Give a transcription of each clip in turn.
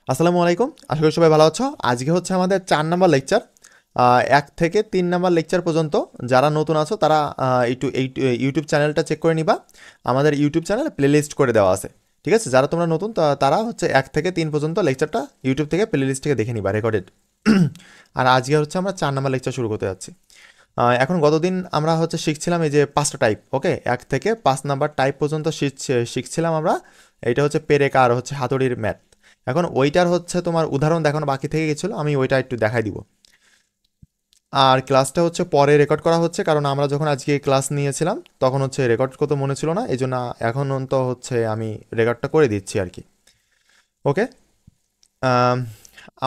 আসসালামু আলাইকুম, আশা করি সবাই ভালো আছো। আজকে হচ্ছে আমাদের 4 নম্বর লেকচার। 1 থেকে 3 নম্বর লেকচার পর্যন্ত যারা নতুন আছো তারা একটু এই ইউটিউব চ্যানেলটা চেক করে নিবা। আমাদের ইউটিউব চ্যানেলে প্লেলিস্ট করে দেওয়া আছে। ঠিক আছে, যারা তোমরা নতুন তারা হচ্ছে 1 থেকে 3 পর্যন্ত লেকচারটা ইউটিউব থেকে প্লেলিস্ট থেকে দেখে নিবা রেকর্ডেড। আর আজকে হচ্ছে আমরা 4 নম্বর লেকচার শুরু করতে যাচ্ছি। এখন গতদিন আমরা হচ্ছে শিখছিলাম এই যে 5টা টাইপ। ওকে, 1 থেকে 5 নম্বর টাইপ পর্যন্ত শিখছিলাম আমরা। এইটা হচ্ছে পেরেক আর হচ্ছে হাতুড়ির ম্যাথ। এখন ওইটার হচ্ছে তোমার উদাহরণ দেখানো বাকি থেকে গেছিলো, আমি ওইটা একটু দেখাই দিব। আর ক্লাসটা হচ্ছে পরে রেকর্ড করা হচ্ছে, কারণ আমরা যখন আজকে ক্লাস নিয়েছিলাম তখন হচ্ছে রেকর্ড করতে মনে ছিল না, এই জন্য এখন তো হচ্ছে আমি রেকর্ডটা করে দিচ্ছি আর কি। ওকে,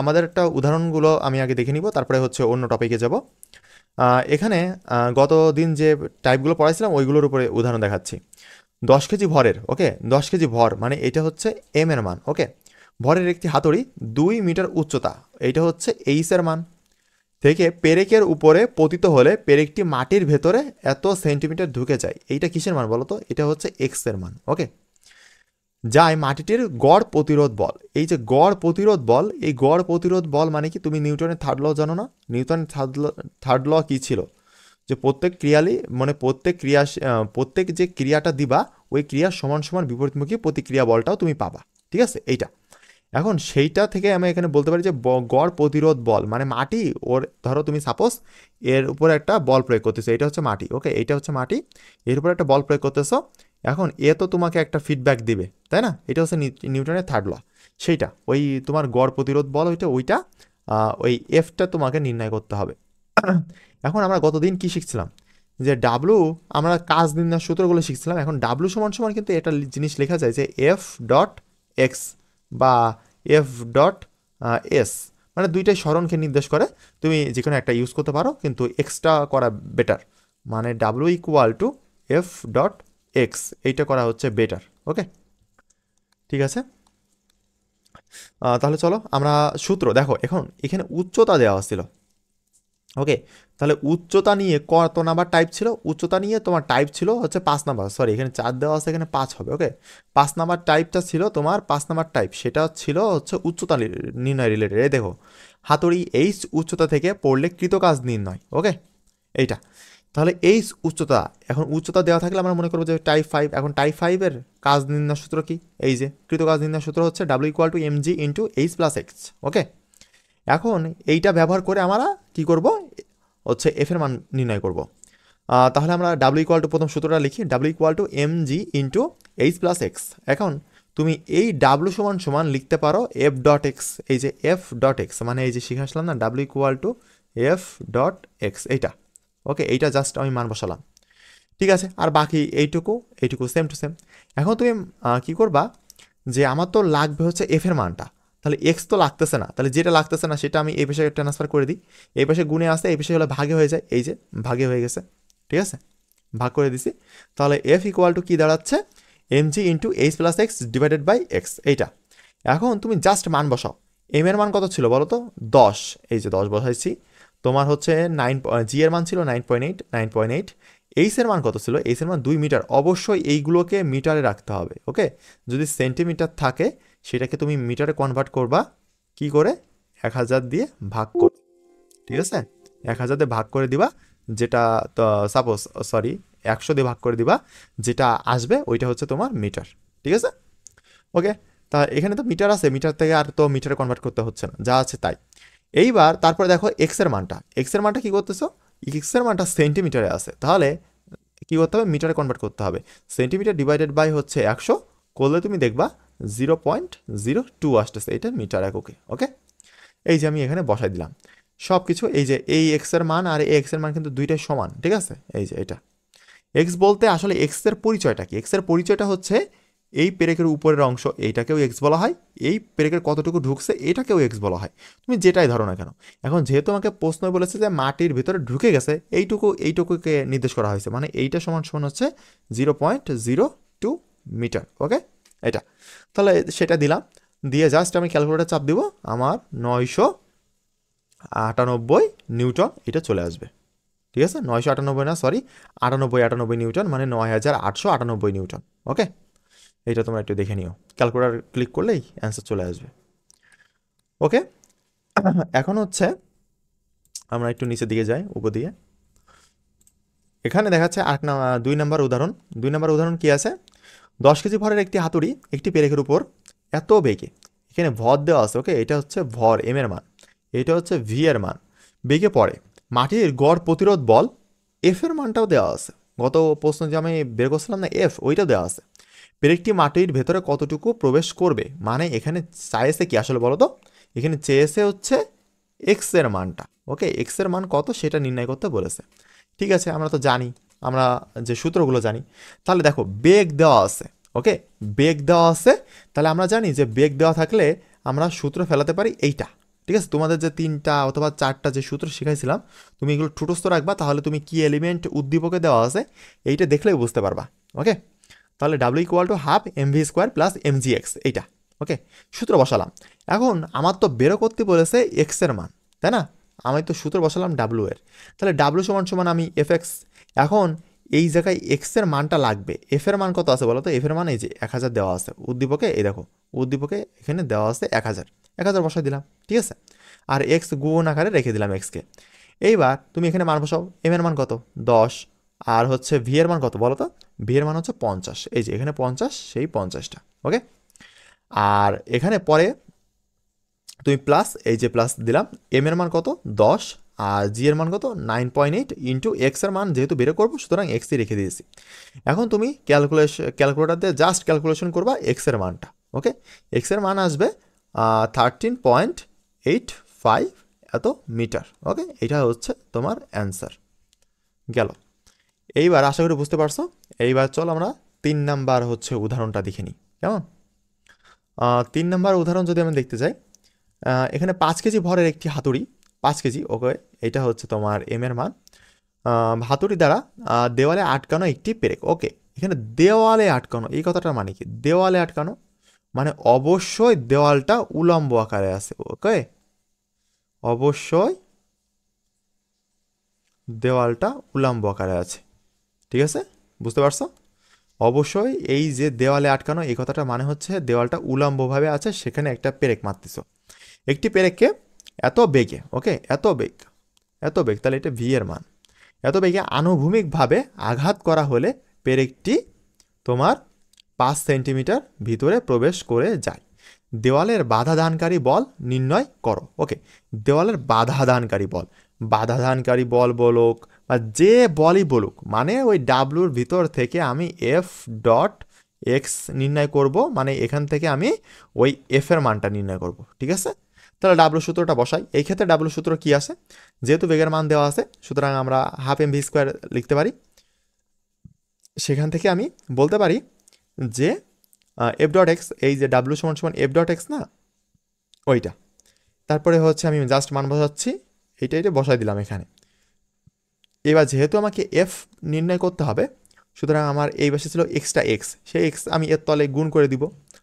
আমাদের একটা উদাহরণগুলো আমি আগে দেখে নিব, তারপরে হচ্ছে অন্য টপিকে যাব। এখানে গত দিন যে টাইপগুলো পড়াইছিলাম ওইগুলোর উপরে উদাহরণ দেখাচ্ছি। 10 কেজি ভরের, ওকে, 10 কেজি ভর মানে এটা হচ্ছে এম এর মান। ওকে, ভরের একটি হাতুড়ি 2 মিটার উচ্চতা, এইটা হচ্ছে এইচ এর মান, থেকে পেরেকের উপরে পতিত হলে পেরেকটি মাটির ভেতরে এত সেন্টিমিটার ঢুকে যায়। এইটা কিসের মান বলো তো? এটা হচ্ছে এক্স এর মান। ওকে, যায় মাটিটির গড় প্রতিরোধ বল। এই যে গড় প্রতিরোধ বল, এই গড় প্রতিরোধ বল মানে কি? তুমি নিউটনের থার্ড ল জানো না? নিউটনের থার্ড ল কি ছিল? যে প্রত্যেক ক্রিয়ালি মানে প্রত্যেক যে ক্রিয়াটা দিবা ওই ক্রিয়ার সমান সমান বিপরীতমুখী প্রতিক্রিয়া বলটাও তুমি পাবা। ঠিক আছে, এইটা এখন সেইটা থেকে আমি এখানে বলতে পারি যে গড় প্রতিরোধ বল মানে মাটি, ওর ধরো তুমি সাপোজ এর উপরে একটা বল প্রয়োগ করতেছো, এটা হচ্ছে মাটি। ওকে, এইটা হচ্ছে মাটি, এর উপরে একটা বল প্রয়োগ করতেছো। এখন এ তো তোমাকে একটা ফিডব্যাক দিবে, তাই না? এটা হচ্ছে নিউটনের থার্ড ল। সেইটা ওই তোমার গড় প্রতিরোধ বল ওইটা ওই এফটা তোমাকে নির্ণয় করতে হবে। এখন আমরা গতদিন কি শিখছিলাম? যে ডাব্লু, আমরা কাজ নির্ণয়ের সূত্রগুলো শিখছিলাম। এখন ডাব্লু সমান সমান কিন্তু এটা জিনিস লেখা যায় যে এফ ডট এক্স বা এফ ডট এস, মানে দুইটাই স্মরণকে নির্দেশ করে। তুমি যে কোনো একটা ইউজ করতে পারো, কিন্তু এক্সটা করা বেটার। মানে W equal to F dot x, এইটা করা হচ্ছে বেটার। ওকে, ঠিক আছে। তাহলে চলো আমরা সূত্র দেখো। এখন এখানে উচ্চতা দেওয়া ছিল। ওকে, তাহলে উচ্চতা নিয়ে কত নাম্বার টাইপ ছিল? উচ্চতা নিয়ে তোমার টাইপ ছিল হচ্ছে 5 নাম্বার, সরি এখানে 4 দেওয়া আছে, এখানে 5 হবে। ওকে, 5 নাম্বার টাইপটা ছিল তোমার 5 নাম্বার টাইপ, সেটা ছিল হচ্ছে উচ্চতা নির্ণয় রিলেটেড। এই দেখো, হাতুড়ি এইচ উচ্চতা থেকে পড়লে কৃতকাজ নির্ণয়। ওকে, এইটা তাহলে এইচ উচ্চতা। এখন উচ্চতা দেওয়া থাকলে আমরা মনে করবো যে টাইপ 5। এখন টাইপ 5-এর কাজ নির্ণয় সূত্র কি? এই যে কৃতকাজ নির্ণয় সূত্র হচ্ছে W equal to M G into H plus X. Okay, এখন এইটা ব্যবহার করে আমরা কি করব? হচ্ছে এফ এর মান নির্ণয় করব। তাহলে আমরা ডাব্লিউ ইকুয়াল টু প্রথম সূত্রটা লিখি, W equal to M G into H plus X. এখন তুমি এই ডাব্লিউ সমান সমান লিখতে পারো এফ ডট এক্স। এই যে এফ ডট এক্স মানে এই যে শিখে আসলাম না, W equal to F dot x, এইটা। ওকে, এইটা জাস্ট আমি মান বসালাম। ঠিক আছে, আর বাকি এইটুকু এইটুকু সেম টু সেম। এখন তুমি কি করবা? যে আমার তো লাগবে হচ্ছে এফ এর মানটা, তাহলে এক্স তো লাগতেছে না, তাহলে যেটা লাগতেছে না সেটা আমি এই পাশে ট্রান্সফার করে দিই। এই পাশে গুণে আসে, এই পাশে হলে ভাগে হয়ে যায়। এই যে ভাগে হয়ে গেছে, ঠিক আছে, ভাগ করে দিছি। তাহলে এফ ইকুয়াল টু কি দাঁড়াচ্ছে? M G into H plus X divided by X, এইটা। এখন তুমি জাস্ট মান বসাও। এম এর মান কত ছিল বলো তো? 10। এই যে 10 বসাইছি। তোমার হচ্ছে জি এর মান ছিল 9.8। এইচ এর মান কত ছিল? এইচ এর মান 2 মিটার। অবশ্যই এইগুলোকে মিটারে রাখতে হবে। ওকে, যদি সেন্টিমিটার থাকে সেটাকে তুমি মিটারে কনভার্ট করবা কি করে? 1000 দিয়ে ভাগ করে। ঠিক আছে, 1000 দিয়ে ভাগ করে দিবা, যেটা সাপোজ সরি 100 দিয়ে ভাগ করে দিবা, যেটা আসবে ওইটা হচ্ছে তোমার মিটার। ঠিক আছে, ওকে। তা এখানে তো মিটার আছে, মিটার থেকে আর তো মিটারে কনভার্ট করতে হচ্ছে না, যা আছে তাই। এইবার তারপরে দেখো এক্স এর মানটা কি করতেছো? এক্স এর মানটা সেন্টিমিটারে আছে, তাহলে কি করতে হবে? মিটারে কনভার্ট করতে হবে। সেন্টিমিটার ডিভাইডেড বাই হচ্ছে 100 করলে তুমি দেখবা 0.02 আসতেছে, এটা মিটার এককে। ওকে, এই যে আমি এখানে বসাই দিলাম সব কিছু। এই যে এই এক্স এর মান আর এই এক্স এর মান কিন্তু দুইটাই সমান। ঠিক আছে, এই যে এটা এক্স বলতে আসলে এক্স এর পরিচয়টা কি? এক্স এর পরিচয়টা হচ্ছে এই পেরেকের উপরের অংশ, এইটাকেও এক্স বলা হয়। এই পেরেকের কতটুকু ঢুকছে এটাকেও এক্স বলা হয়। তুমি যেটাই ধরো না কেন। এখন যেহেতু আমাকে প্রশ্ন বলেছে যে মাটির ভিতরে ঢুকে গেছে, এইটুকুকে নির্দেশ করা হয়েছে, মানে এইটা সমান সমান হচ্ছে 0.02 মিটার। ওকে, এটা তাহলে সেটা দিলাম, দিয়ে জাস্ট আমি ক্যালকুলেটার চাপ দিব, আমার 998 নিউটন এটা চলে আসবে। ঠিক আছে, 998 না, সরি 98 নিউটন, মানে 9898 নিউটন। ওকে, এটা তোমরা একটু দেখে নিও, ক্যালকুলেটার ক্লিক করলেই অ্যান্সার চলে আসবে। ওকে, এখন হচ্ছে আমরা একটু নিচের দিকে যাই, উপর দিকে। এখানে দেখাচ্ছে 2 নম্বর উদাহরণ। 2 নম্বর উদাহরণ কি আছে? 10 কেজি ভরের একটি হাতুড়ি একটি পেরেকের উপর এত বেগে, এখানে ভর দেওয়া আছে, ওকে, এটা হচ্ছে ভর এম এর মান, এটা হচ্ছে ভি এর মান, বেগে পড়ে, মাটির গড় প্রতিরোধ বল এফ এর মানটাও দেওয়া আছে। গত প্রশ্ন যে আমি বের করছিলাম না এফ, ওইটাও দেওয়া আছে। পেরেকটি মাটির ভেতরে কতটুকু প্রবেশ করবে, মানে এখানে চাইছে কি আসলে বলো তো? এখানে চেয়েছে হচ্ছে এক্স এর মানটা, ওকে, এক্স এর মান কত সেটা নির্ণয় করতে বলেছে। ঠিক আছে, আমরা তো জানি, আমরা যে সূত্রগুলো জানি। তাহলে দেখো বেগ দেওয়া আছে, ওকে, বেগ দেওয়া আছে, তাহলে আমরা জানি যে বেগ দেওয়া থাকলে আমরা সূত্র ফেলাতে পারি এইটা। ঠিক আছে, তোমাদের যে 3টা অথবা 4টা যে সূত্র শিখাইছিলাম, তুমি এগুলো ঠুটস্থ রাখবা, তাহলে তুমি কি এলিমেন্ট উদ্দীপকে দেওয়া আছে এইটা দেখলেই বুঝতে পারবা। ওকে, তাহলে W equal to half M V square plus M G X, এইটা। ওকে, সূত্র বসালাম। এখন আমার তো বেরো করতে বলেছে এক্স এর মান, তাই না? আমি তো সূত্র বসালাম ডাব্লিউ এর, তাহলে ডাব্লিউ সমান সমান আমি এফ এক্স। এখন এই জায়গায় এক্স এর মানটা লাগবে, এফ এর মান কত আছে বলো তো? এফ এর মান এই যে 1000 দেওয়া আছে উদ্দীপকে, এই দেখো উদ্দীপকে এখানে দেওয়া আছে 1000, 1000 বসাই দিলাম, ঠিক আছে। আর এক্স গুণ আকারে রেখে দিলাম এক্সকে। এইবার তুমি এখানে মান বসাও, এম এর মান কত? 10। আর হচ্ছে ভি এর মান কত বলো তো? ভি এর মান হচ্ছে 50, এই যে এখানে 50, সেই 50টা, ওকে। আর এখানে পরে তুমি প্লাস, এই যে প্লাস দিলাম, এম এর মান কত? 10, আর জি এর মান কত? 9.8 ইন্টু এক্স এর মান যেহেতু বের করবো, সুতরাং এক্সই রেখে দিয়েছি। এখন তুমি ক্যালকুলেটর দিয়ে জাস্ট ক্যালকুলেশন করবা এক্স এর মানটা, ওকে। এক্স এর মান আসবে 13.85 এত মিটার, ওকে। এটা হচ্ছে তোমার অ্যান্সার গেল। এইবার আশা করি বুঝতে পারছো। এইবার চল আমরা 3 নাম্বার হচ্ছে উদাহরণটা দেখে নিই, কেমন? 3 নাম্বার উদাহরণ যদি আমি দেখতে যাই, এখানে 5 কেজি ভরের একটি হাতুড়ি, 5 কেজি, ওকে, এটা হচ্ছে তোমার এম এর মান। হাতুড়ি দ্বারা দেওয়ালে আটকানো একটি পেরেক, ওকে। এখানে দেওয়ালে আটকানো, এই কথাটার মানে কি? দেওয়ালে আটকানো মানে অবশ্যই দেওয়ালটা উলম্ব আকারে আছে, ওকে, অবশ্যই দেওয়ালটা উলম্ব আকারে আছে, ঠিক আছে, বুঝতে পারছো? অবশ্যই এই যে দেওয়ালে আটকানো, এই কথাটা মানে হচ্ছে দেওয়ালটা উলম্বভাবে আছে, সেখানে একটা পেরেক মারতেছো। একটি পেরেককে এত বেগে, ওকে, এত বেগ, এত বেগ, তাহলে এটা ভি এর মান। এত বেগে আনুভূমিকভাবে আঘাত করা হলে পেরেকটি তোমার 5 সেন্টিমিটার ভিতরে প্রবেশ করে যায়। দেওয়ালের বাধাদানকারী বল নির্ণয় করো, ওকে। দেওয়ালের বাধাদানকারী বল, বাধাদানকারী বল বলুক বা যে বলই বলুক, মানে ওই ডাব্লুর ভিতর থেকে আমি এফ ডট এক্স নির্ণয় করব, মানে এখান থেকে আমি ওই এফ এর মানটা নির্ণয় করব, ঠিক আছে। তাহলে ডাব্লু সূত্রটা বসাই। এই ক্ষেত্রে ডাব্লু সূত্র কি আছে? যেহেতু বেগের মান দেওয়া আছে, সুতরাং আমরা হাফ এম ভি স্কোয়ার লিখতে পারি। সেখান থেকে আমি বলতে পারি যে এফ ডট এক্স, এই যে ডাব্লু সমান সমান এফ ডট এক্স না, ওইটা। তারপরে হচ্ছে আমি জাস্ট মান বসাচ্ছি, এইটা বসাই দিলাম এখানে। এবার যেহেতু আমাকে এফ নির্ণয় করতে হবে, সুতরাং আমার এই পাশে ছিল এক্সটা এক্স, সেই এক্স আমি এর তলে গুণ করে দিব,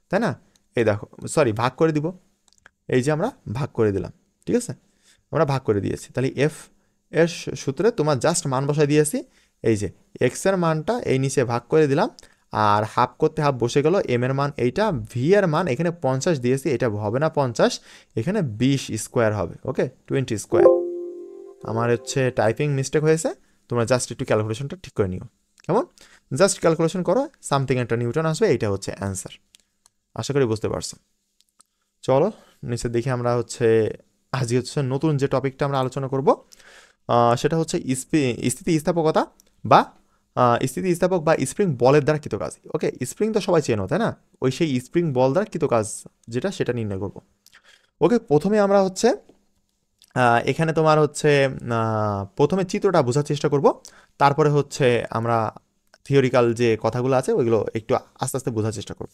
তাই না? এই দেখো, সরি, ভাগ করে দিব, এই যে আমরা ভাগ করে দিলাম, ঠিক আছে, আমরা ভাগ করে দিয়েছি। তাহলে এফ এর সূত্রে তোমার জাস্ট মান বসাই দিয়েছি, এই যে এক্স এর মানটা এই নিচে ভাগ করে দিলাম, আর হাফ করতে হাফ বসে গেল, এম এর মান এইটা, ভি এর মান এখানে 50 দিয়েছি, এটা হবে না 50, এখানে 20 স্কোয়ার হবে, ওকে, 20 স্কোয়ার। আমার হচ্ছে টাইপিং মিস্টেক হয়েছে, তোমরা জাস্ট একটু ক্যালকুলেশনটা ঠিক করে নিও, কেমন? জাস্ট ক্যালকুলেশন করো, সামথিং একটা নিউটন আসবে, এইটা হচ্ছে অ্যান্সার। আশা করি বুঝতে পারছো। চলো নিচের দিকে আমরা হচ্ছে আজকে হচ্ছে নতুন যে টপিকটা আমরা আলোচনা করব, সেটা হচ্ছে স্থিতিস্থাপকতা বা স্থিতিস্থাপক বা স্প্রিং বলের দ্বারা কৃত কাজ, ওকে। স্প্রিং তো সবাই চেনো, তাই না? ওই সেই স্প্রিং বল দ্বারা কৃত কাজ যেটা, সেটা নির্ণয় করব, ওকে। প্রথমে আমরা হচ্ছে এখানে তোমার হচ্ছে প্রথমে চিত্রটা বোঝার চেষ্টা করব, তারপরে হচ্ছে আমরা থিওরিক্যাল যে কথাগুলো আছে ওইগুলো একটু আস্তে আস্তে বোঝার চেষ্টা করব।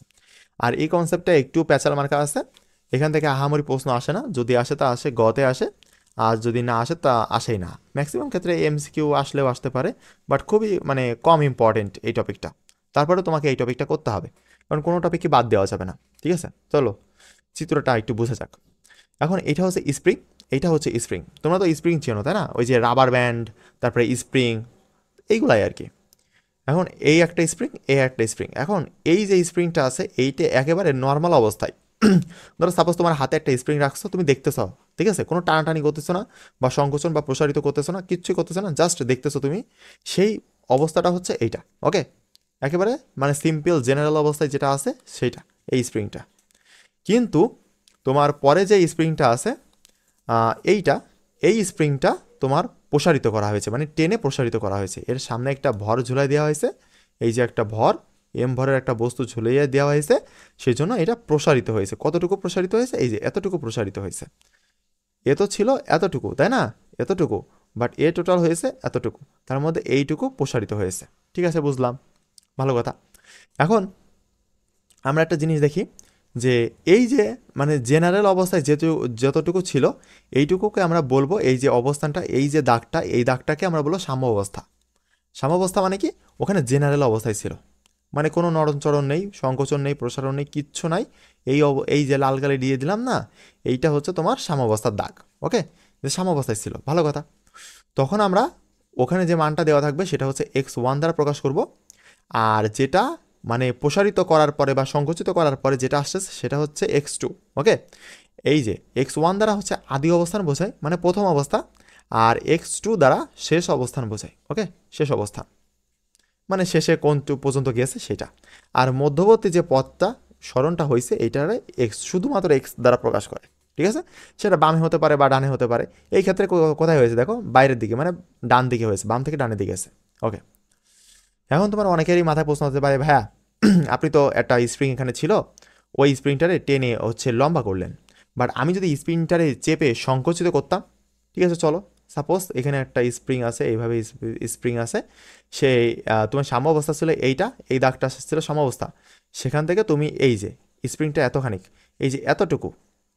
আর এই কনসেপ্টটা একটু প্যাচাল মার্কা আছে, এখান থেকে আহামরি প্রশ্ন আসে না, যদি আসে তা আসে গতে আসে, আর যদি না আসে তা আসেই না। ম্যাক্সিমাম ক্ষেত্রে এমসিকিউ আসলেও আসতে পারে, বাট খুবই মানে কম ইম্পর্টেন্ট এই টপিকটা। তারপরে তোমাকে এই টপিকটা করতে হবে, কারণ কোনো টপিকই বাদ দেওয়া যাবে না, ঠিক আছে। চলো চিত্রটা একটু বোঝা যাক। এখন এটা হচ্ছে স্প্রিং, এইটা হচ্ছে স্প্রিং। তোমরা তো স্প্রিং চেনো, তাই না? ওই যে রাবার ব্যান্ড, তারপরে স্প্রিং, এইগুলাই আর কি। এখন এই একটা স্প্রিং, এই একটা স্প্রিং। এখন এই যে স্প্রিংটা আছে, এইটা একেবারে নর্মাল অবস্থায়, ধরো সাপোজ তোমার হাতে একটা স্প্রিং রাখছো, তুমি দেখতেছো, ঠিক আছে, কোনো টানাটানি করতেছো না বা সংকোচন বা প্রসারিত করতেছো না, কিচ্ছুই করতেছো না, জাস্ট দেখতেছো তুমি, সেই অবস্থাটা হচ্ছে এইটা। ওকে, একেবারে মানে সিম্পল জেনারেল অবস্থায় যেটা আছে সেইটা, এই স্প্রিংটা। কিন্তু তোমার পরে যে স্প্রিংটা আছে এইটা, এই স্প্রিংটা তোমার প্রসারিত করা হয়েছে, মানে টেনে প্রসারিত করা হয়েছে। এর সামনে একটা ভর ঝুলাই দেওয়া হয়েছে, এই যে একটা ভর, এম ভরের একটা বস্তু ঝুলিয়ে দেওয়া হয়েছে, সেই জন্য এটা প্রসারিত হয়েছে। কতটুকু প্রসারিত হয়েছে? এই যে এতটুকু প্রসারিত হয়েছে। এ তো ছিল এতটুকু, তাই না, এতটুকু, বাট এ টোটাল হয়েছে এতটুকু, তার মধ্যে এইটুকু প্রসারিত হয়েছে। ঠিক আছে, বুঝলাম, ভালো কথা। এখন আমরা একটা জিনিস দেখি যে এই যে মানে জেনারেল অবস্থায় যতটুকু ছিল এইটুকুকে আমরা বলবো, এই যে অবস্থানটা, এই যে দাগটা, এই দাগটাকে আমরা বলবো সাম্য অবস্থা। সাম্য অবস্থা মানে কি? ওখানে জেনারেল অবস্থায় ছিল, মানে কোনো নড়নচড়ন নেই, সংকোচন নেই, প্রসারণ নেই, কিচ্ছু নাই। এই যে লাল কালি দিয়ে দিলাম না, এইটা হচ্ছে তোমার সাম্যাবস্থার দাগ। ওকে, যে সাম্যাবস্থায় ছিল, ভালো কথা। তখন আমরা ওখানে যে মানটা দেওয়া থাকবে সেটা হচ্ছে x1 দ্বারা প্রকাশ করব, আর যেটা মানে প্রসারিত করার পরে বা সংকুচিত করার পরে যেটা আসছে সেটা হচ্ছে x2। ওকে, এই যে x1 দ্বারা হচ্ছে আদি অবস্থান বোঝায়, মানে প্রথম অবস্থা, আর x2 দ্বারা শেষ অবস্থান বোঝায়। ওকে, শেষ অবস্থান মানে শেষে কোন পর্যন্ত গিয়েছে সেটা। আর মধ্যবর্তী যে পথটা স্মরণটা হয়েছে এইটারে এক্স, শুধুমাত্র এক্স দ্বারা প্রকাশ করে। ঠিক আছে, সেটা বামে হতে পারে বা ডানে হতে পারে। এই ক্ষেত্রে কোথায় হয়েছে দেখো, বাইরের দিকে, মানে ডান দিকে হয়েছে, বাম থেকে ডানের দিকে আছে। ওকে, এখন তোমার অনেকেরই মাথায় প্রশ্ন হতে পারে, ভাইয়া আপনি তো একটা স্প্রিং এখানে ছিল, ওই স্প্রিংটারে টেনে হচ্ছে লম্বা করলেন, বাট আমি যদি স্প্রিংটারে চেপে সংকুচিত করতাম, ঠিক আছে চলো, সাপোজ এখানে একটা স্প্রিং আছে, এইভাবে স্প্রিং আছে, সেই তোমার সাম্য অবস্থা ছিল এইটা, এই দাগটা ছিল সাম্যাবস্থা, সেখান থেকে তুমি এই যে স্প্রিংটা এতখানিক, এই যে এতটুকু,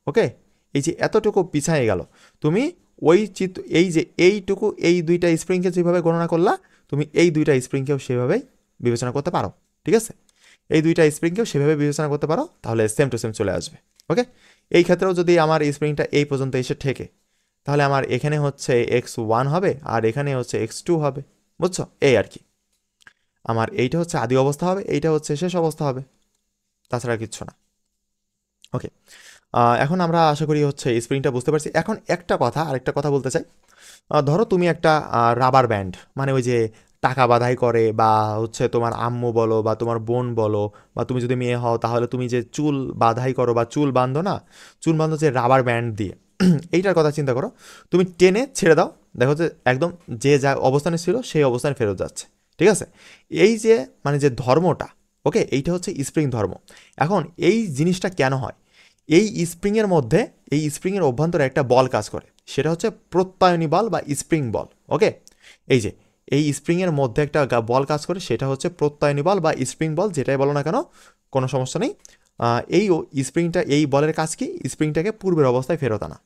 ওকে, এই যে এতটুকু পিছায় গেল, তুমি ওই এই যে এইটুকু, এই দুইটা স্প্রিংকে যেভাবে গণনা করলা, তুমি এই দুইটা স্প্রিংকেও সেভাবেই বিবেচনা করতে পারো। ঠিক আছে, এই দুইটা স্প্রিংকেও সেভাবে বিবেচনা করতে পারো, তাহলে সেম টু সেম চলে আসবে। ওকে, এই ক্ষেত্রেও যদি আমার স্প্রিংটা এই পর্যন্ত এসে ঠেকে, তাহলে আমার এখানে হচ্ছে x1 হবে আর এখানে হচ্ছে x2 হবে, বুঝছো, এই আর কি। আমার এইটা হচ্ছে আদি অবস্থা হবে, এইটা হচ্ছে শেষ অবস্থা হবে, তাছাড়া কিচ্ছু না। ওকে, এখন আমরা আশা করি হচ্ছে স্প্রিংটা বুঝতে পারছি। এখন একটা কথা, আরেকটা কথা বলতে চাই। ধরো তুমি একটা রাবার ব্যান্ড, মানে ওই যে টাকা বাধাই করে, বা হচ্ছে তোমার আম্মু বলো বা তোমার বোন বলো, বা তুমি যদি মেয়ে হও তাহলে তুমি যে চুল বাধাই করো বা চুল বাঁধো না, চুল বাঁধো যে রাবার ব্যান্ড দিয়ে, এইটার কথা চিন্তা করো। তুমি টেনে ছেড়ে দাও, দেখো যে একদম যে যা অবস্থানে ছিল সেই অবস্থানে ফেরত যাচ্ছে। ঠিক আছে, এই যে মানে যে ধর্মটা, ওকে, এইটা হচ্ছে স্প্রিং ধর্ম। এখন এই জিনিসটা কেন হয়? এই স্প্রিংয়ের মধ্যে, এই স্প্রিংয়ের অভ্যন্তরে একটা বল কাজ করে, সেটা হচ্ছে প্রত্যয়নী বল বা স্প্রিং বল। ওকে, এই যে এই স্প্রিংয়ের মধ্যে একটা বল কাজ করে, সেটা হচ্ছে প্রত্যয়নী বল বা স্প্রিং বল, যেটাই বলো না কেন, কোনো সমস্যা নেই। এই স্প্রিংটা, এই বলের কাজ কি? স্প্রিংটাকে পূর্বের অবস্থায় ফেরত আনা।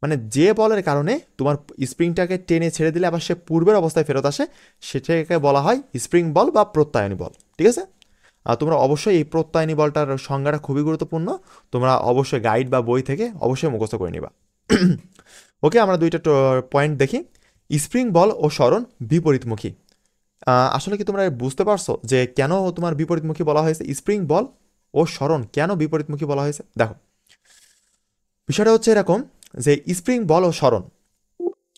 মানে যে বলের কারণে তোমার স্প্রিংটাকে টেনে ছেড়ে দিলে আবার সে পূর্বের অবস্থায় ফেরত আসে, সেটাকে বলা হয় স্প্রিং বল বা প্রত্যয়নী বল। ঠিক আছে, তোমরা অবশ্যই এই প্রত্যয়নী বলটার সংজ্ঞাটা খুবই গুরুত্বপূর্ণ, তোমরা অবশ্যই গাইড বা বই থেকে অবশ্যই মুখস্থ করে নিবা। ওকে, আমরা দুইটা পয়েন্ট দেখি। স্প্রিং বল ও সরণ বিপরীতমুখী। আসলে কি তোমরা বুঝতে পারছো যে কেন তোমার বিপরীতমুখী বলা হয়েছে? স্প্রিং বল ও সরণ কেন বিপরীতমুখী বলা হয়েছে? দেখো, বিষয়টা হচ্ছে এরকম যে স্প্রিং বল ও সরণ,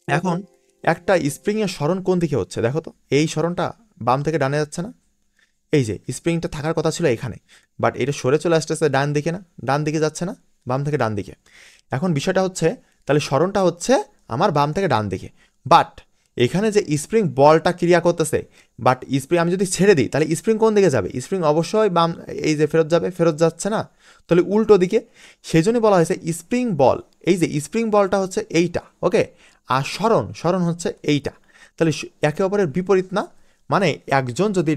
এখন একটা স্প্রিংয়ের সরণ কোন দিকে হচ্ছে দেখো তো, এই সরণটা বাম থেকে ডানে যাচ্ছে না? এই যে স্প্রিংটা থাকার কথা ছিল এখানে, বাট এটা সরে চলে আসতেছে ডান দিকে, না ডান দিকে যাচ্ছে না, বাম থেকে ডান দিকে। এখন বিষয়টা হচ্ছে তাহলে সরণটা হচ্ছে আমার বাম থেকে ডান দিকে, বাট এখানে যে স্প্রিং বলটা ক্রিয়া করতেছে, বাট স্প্রিং আমি যদি ছেড়ে দিই তাহলে স্প্রিং কোন দিকে যাবে? স্প্রিং অবশ্যই বাম, এই যে ফেরত যাবে, ফেরত যাচ্ছে না, তাহলে উল্টো দিকে। সেই জন্য বলা হয়েছে স্প্রিং বল, এই যে স্প্রিং বলটা হচ্ছে এইটা, ওকে, আর সরণ, সরণ হচ্ছে এইটা। তাহলে একে অপরের বিপরীত না, মানে একজন যদি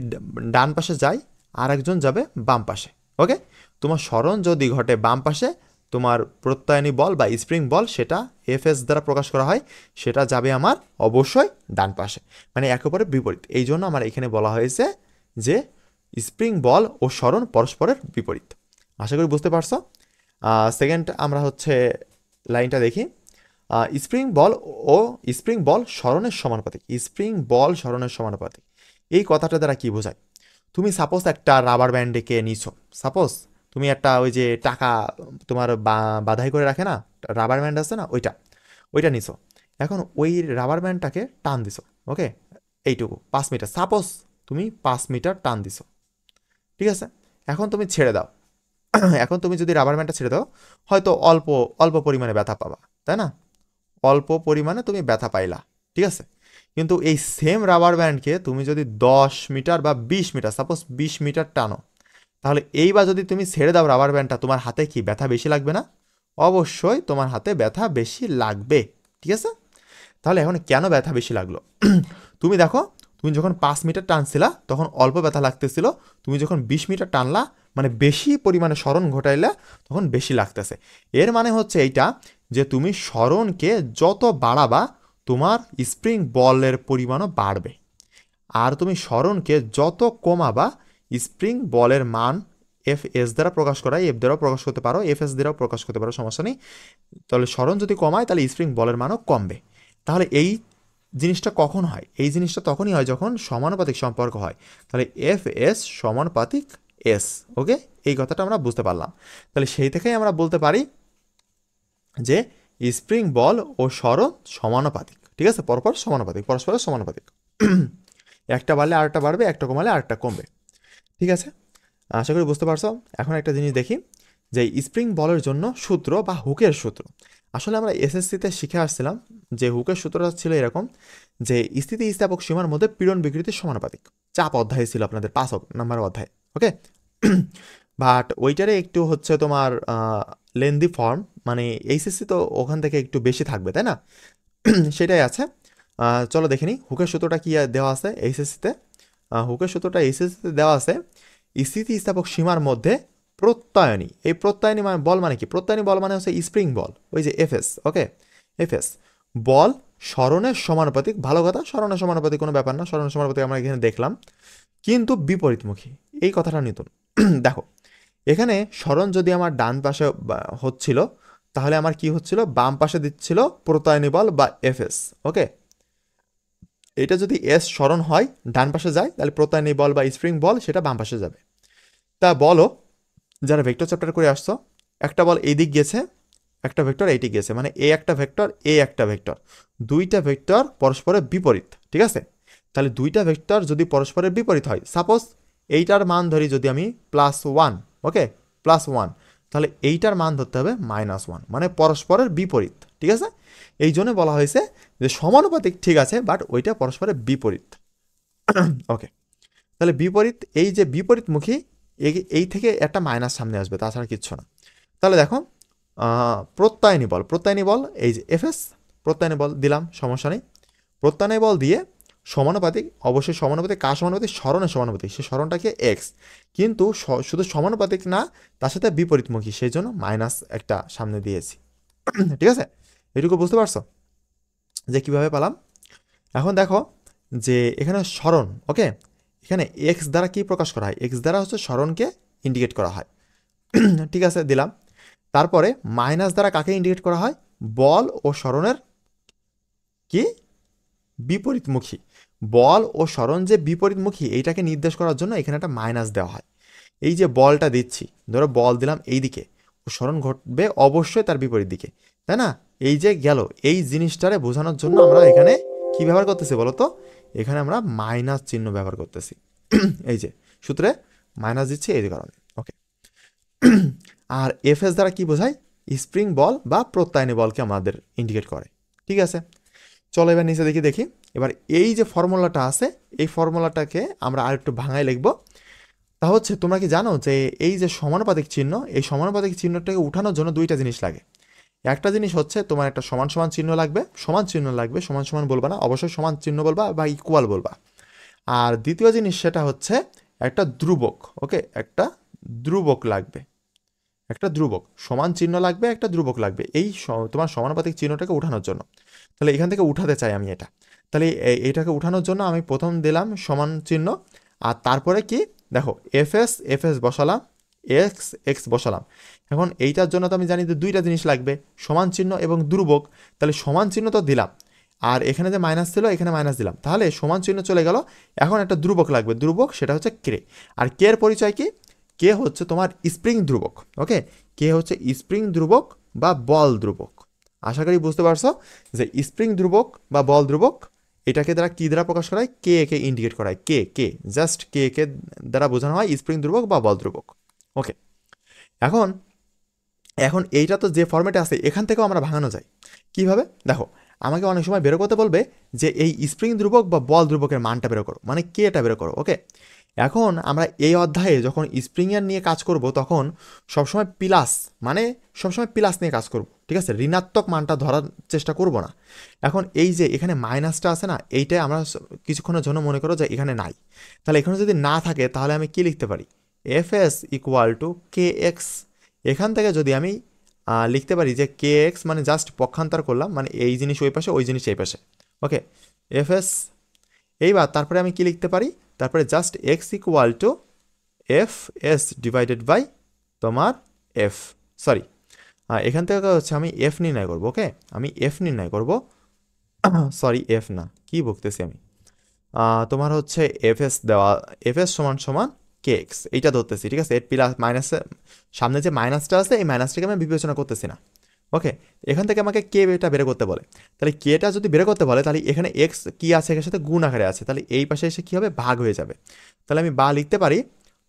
ডান পাশে যায় আর একজন যাবে বাম পাশে। ওকে, তোমার সরণ যদি ঘটে বাম পাশে, তোমার প্রত্যয়নী বল বা স্প্রিং বল সেটা এফএস দ্বারা প্রকাশ করা হয়, সেটা যাবে আমার অবশ্যই ডান পাশে, মানে একেবারে বিপরীত। এই জন্য আমার এখানে বলা হয়েছে যে স্প্রিং বল ও সরণ পরস্পরের বিপরীত। আশা করি বুঝতে পারছো। সেকেন্ড আমরা হচ্ছে লাইনটা দেখি। স্প্রিং বল ও স্প্রিং বল সরণের সমানুপাতিক। স্প্রিং বল সরণের সমানুপাতিক, এই কথাটা দ্বারা কি বোঝায়? তুমি সাপোজ একটা রাবার ব্যান্ডকে নিছো, সাপোজ তুমি একটা ওই যে টাকা তোমার বাধাই করে রাখে না, রাবার ব্যান্ড আছে না, ওইটা নিছো। এখন ওই রাবার ব্যান্ডটাকে টান দিছো, ওকে, এইটুকু 5 মিটার, সাপোজ তুমি 5 মিটার টান দিছো, ঠিক আছে। এখন তুমি ছেড়ে দাও। এখন তুমি যদি রাবার ব্যান্ডটা ছেড়ে দাও, হয়তো অল্প অল্প পরিমাণে ব্যথা পাবা, তাই না? অল্প পরিমাণে তুমি ব্যথা পাইলা, ঠিক আছে। কিন্তু এই সেম রাবার ব্যান্ডকে তুমি যদি 10 মিটার বা 20 মিটার, সাপোজ 20 মিটার টানো, তাহলে এইবার যদি তুমি ছেড়ে দাও রাবার ব্যান্ডটা, তোমার হাতে কি ব্যথা বেশি লাগবে না? অবশ্যই তোমার হাতে ব্যথা বেশি লাগবে, ঠিক আছে। তাহলে এখন কেন ব্যথা বেশি লাগলো? তুমি দেখো, তুমি যখন 5 মিটার টানছিলা তখন অল্প ব্যথা লাগতেছিল, তুমি যখন 20 মিটার টানলা, মানে বেশি পরিমাণে স্মরণ ঘটাইলা, তখন বেশি লাগতেছে। এর মানে হচ্ছে এইটা যে তুমি স্মরণকে যত বাড়াবা তোমার স্প্রিং বলের পরিমাণও বাড়বে, আর তুমি স্মরণকে যত কমাবা স্প্রিং বলের মান এফ এস দ্বারা প্রকাশ করা, এফ দ্বারাও প্রকাশ করতে পারো, এফ এস দ্বারাও প্রকাশ করতে পারো, সমস্যা নেই। তাহলে স্মরণ যদি কমায় তাহলে স্প্রিং বলের মানও কমবে। তাহলে এই জিনিসটা কখন হয়? এই জিনিসটা তখনই হয় যখন সমানুপাতিক সম্পর্ক হয়। তাহলে এফ এস সমানুপাতিক এস, ওকে, এই কথাটা আমরা বুঝতে পারলাম। তাহলে সেই থেকেই আমরা বলতে পারি যে স্প্রিং বল ও স্মরণ সমানুপাতিক, ঠিক আছে, পরপর সমানুপাতিক, পরস্পরের সমানুপাতিক। একটা বাড়লে আরেকটা বাড়বে, একটা কমালে আরেকটা কমবে, ঠিক আছে। আশা করি বুঝতে পারছো। এখন একটা জিনিস দেখি যে স্প্রিং বলের জন্য সূত্র বা হুকের সূত্র। আসলে আমরা এসএসসিতে শিখে আসছিলাম যে হুকের সূত্রটা ছিল এরকম যে স্থিতিস্থাপক সীমার মধ্যে পীড়ন বিকৃতির সমানুপাতিক। চাপ অধ্যায় ছিল আপনাদের 5 নম্বর অধ্যায়, ওকে। বাট ওইটারে একটু হচ্ছে তোমার লেন্দি ফর্ম, মানে এইচএসসি তো ওখান থেকে একটু বেশি থাকবে, তাই না? সেটাই আছে। চলো দেখে নিই হুকের সূত্রটা কি দেওয়া আছে এইচএসসিতে। হুকের সূত্রটা এইচএসসিতে দেওয়া আছে স্থিতিস্থাপক সীমার মধ্যে প্রত্যয়নী। এই প্রত্যয়নী মানে বল মানে কি? প্রত্যয়নী বল মানে হচ্ছে স্প্রিং বল, ওই যে এফএস, ওকে, এফএস বল স্মরণের সমানুপাতিক। ভালো কথা, স্মরণের সমানুপাতিক কোনো ব্যাপার না, স্মরণের সমানুপাতিক আমরা এখানে দেখলাম, কিন্তু এই কথাটা নতুন। দেখো, এখানে স্মরণ যদি আমার ডান পাশে হচ্ছিল, তাহলে আমার কি হচ্ছিল? বাম পাশে দিচ্ছিল প্রত্যয়নী বল বা এফএস, ওকে। এটা যদি এস স্মরণ হয় ডান পাশে যায়, তাহলে প্রত্যয়নী বল বা স্প্রিং বল সেটা বাম পাশে যাবে। তা বলো, যারা ভেক্টর চ্যাপ্টার করে আসছো, একটা বল এই দিক গেছে, একটা ভেক্টর এইটি গেছে, মানে এ একটা ভেক্টর, এ একটা ভেক্টর, দুইটা ভেক্টর পরস্পরের বিপরীত, ঠিক আছে। তাহলে দুইটা ভেক্টর যদি পরস্পরের বিপরীত হয়, সাপোজ এইটার মান ধরি যদি আমি +1, ওকে, +1, তাহলে এইটার মান ধরতে হবে -1, মানে পরস্পরের বিপরীত, ঠিক আছে। এই জন্য বলা হয়েছে যে সমানুপাতিক ঠিক আছে, বাট ওইটা পরস্পরের বিপরীত, ওকে। তাহলে বিপরীত, এই যে বিপরীতমুখী, এই থেকে একটা মাইনাস সামনে আসবে, তাছাড়া কিচ্ছু না। তাহলে দেখো, প্রত্যয়নী বল এই যে এফএস, প্রত্যয়নী বল দিলাম, সমস্যা নেই। প্রত্যয়নী বল দিয়ে সমানুপাতিক, অবশ্যই সমানুপাতিক, কার সমানুপাতিক? স্মরণের সমানুপাতিক। সে স্মরণটাকে এক্স, কিন্তু শুধু সমানুপাতিক না, তার সাথে বিপরীতমুখী, সেই জন্য মাইনাস একটা সামনে দিয়েছি। ঠিক আছে, এটুকু বুঝতে পারছো যে কিভাবে পেলাম? এখন দেখো যে এখানে স্মরণ, ওকে, এখানে এক্স দ্বারা কি প্রকাশ করা হয়? এক্স দ্বারা হচ্ছে স্মরণকে ইন্ডিকেট করা হয়, ঠিক আছে, দিলাম। তারপরে মাইনাস দ্বারা কাকে ইন্ডিকেট করা হয়? বল ও স্মরণের কি বিপরীতমুখী। বল ও স্মরণ যে বিপরীতমুখী, এইটাকে নির্দেশ করার জন্য এখানে একটা মাইনাস দেওয়া হয়। এই যে বলটা দিচ্ছি, ধরো বল দিলাম এই দিকে, ও স্মরণ ঘটবে অবশ্যই তার বিপরীত দিকে, তাই না? এই যে গেল, এই জিনিসটারে বোঝানোর জন্য আমরা এখানে কি ব্যবহার করতেছি বলতো? এখানে আমরা মাইনাস চিহ্ন ব্যবহার করতেছি। এই যে সূত্রে মাইনাস দিচ্ছি এই কারণে, ওকে। আর এফএস দ্বারা কি বোঝায়? স্প্রিং বল বা প্রত্যয়নী বলকে আমাদের ইন্ডিকেট করে, ঠিক আছে। চলো এবার নিচে দেখি। এবার এই যে ফর্মুলাটা আছে, এই ফর্মুলাটাকে আমরা আরেকটু ভাঙায় লিখব। তা হচ্ছে, তোমরা কি জানো যে এই যে সমানুপাতিক চিহ্ন, এই সমানুপাতিক চিহ্নটাকে উঠানোর জন্য দুইটা জিনিস লাগে। একটা জিনিস হচ্ছে তোমার একটা সমান সমান চিহ্ন লাগবে, সমান চিহ্ন লাগবে, সমান সমান বলবা না, অবশ্যই সমান চিহ্ন বলবা বা ইকুয়াল বলবা। আর দ্বিতীয় জিনিস সেটা হচ্ছে একটা ধ্রুবক, ওকে, একটা ধ্রুবক লাগবে, একটা ধ্রুবক, সমান চিহ্ন লাগবে, একটা ধ্রুবক লাগবে এই তোমার সমানুপাতিক চিহ্নটাকে উঠানোর জন্য। তাহলে এখান থেকে উঠাতে চাই আমি এটা, তাহলে এইটাকে উঠানোর জন্য আমি প্রথম দিলাম সমান চিহ্ন, আর তারপরে কি দেখো এফএস বসালাম, এক্স বসালাম। এখন এইটার জন্য তো আমি জানি যে দুইটা জিনিস লাগবে, সমান চিহ্ন এবং ধ্রুবক। তাহলে সমান চিহ্ন তো দিলাম, আর এখানে যে মাইনাস ছিল এখানে মাইনাস দিলাম, তাহলে সমান চিহ্ন চলে গেল। এখন একটা ধ্রুবক লাগবে, ধ্রুবক সেটা হচ্ছে কে। আর কে এর পরিচয় কি? কে হচ্ছে তোমার স্প্রিং ধ্রুবক। ওকে, কে হচ্ছে স্প্রিং ধ্রুবক বা বল ধ্রুবক। আশা করি বুঝতে পারছো যে স্প্রিং ধ্রুবক বা বল ধ্রুবক এটাকে দ্বারা কি দ্বারা প্রকাশ করা হয়, কে কে ইন্ডিকেট করা হয়, কে জাস্ট কে দ্বারা বোঝানো হয় স্প্রিং ধ্রুবক বা বল ধ্রুবক। ওকে, এখন এখন এইটা তো যে ফর্মেটে আছে এখান থেকেও আমরা ভাঙানো যায় কিভাবে। দেখো, আমাকে অনেক সময় বের করতে বলবে যে এই স্প্রিং ধ্রুবক বা বল ধ্রুবকের মানটা বের করো, মানে কে এটা বের করো। ওকে, এখন আমরা এই অধ্যায়ে যখন স্প্রিংয়ের নিয়ে কাজ করব তখন সবসময় প্লাস, মানে সবসময় প্লাস নিয়ে কাজ করব, ঠিক আছে, ঋণাত্মক মানটা ধরার চেষ্টা করব না। এখন এই যে এখানে মাইনাসটা আছে না, এইটাই আমরা কিছুক্ষণের জন্য মনে করো যে এখানে নাই, তাহলে এখানে যদি না থাকে তাহলে আমি কি লিখতে পারি, F S equal to K x. এখান থেকে যদি আমি লিখতে পারি যে কে এক্স মানে জাস্ট পক্ষান্তর করলাম, মানে এই জিনিস ওই পাশে ওই জিনিস এই পাশে। ওকে, এফ এস, এইবার তারপরে আমি কি লিখতে পারি, তারপরে just X equal to F S divided by তোমার এফ, সরি এখান থেকে হচ্ছে আমি এফ নির্ণয় করবো। ওকে, আমি এফ নির্ণয় করবো, সরি এফ না, কি বলতেছি আমি, তোমার হচ্ছে এফ এস দেওয়া, এফ এস সমান সমান কে এক্স এইটা ধরতেছি, ঠিক আছে, এর প্লাস মাইনাসে সামনে যে মাইনাসটা আছে এই মাইনাসটাকে আমি বিবেচনা করতেছি না। ওকে, এখান থেকে আমাকে কে এটা বের করতে বলে, তাহলে কেটা যদি বের করতে বলে তাহলে এখানে এক্স কি আছে, এর সাথে গুণ আকারে আছে, তাহলে এই পাশে এসে কী হবে, ভাগ হয়ে যাবে। তাহলে আমি বা লিখতে পারি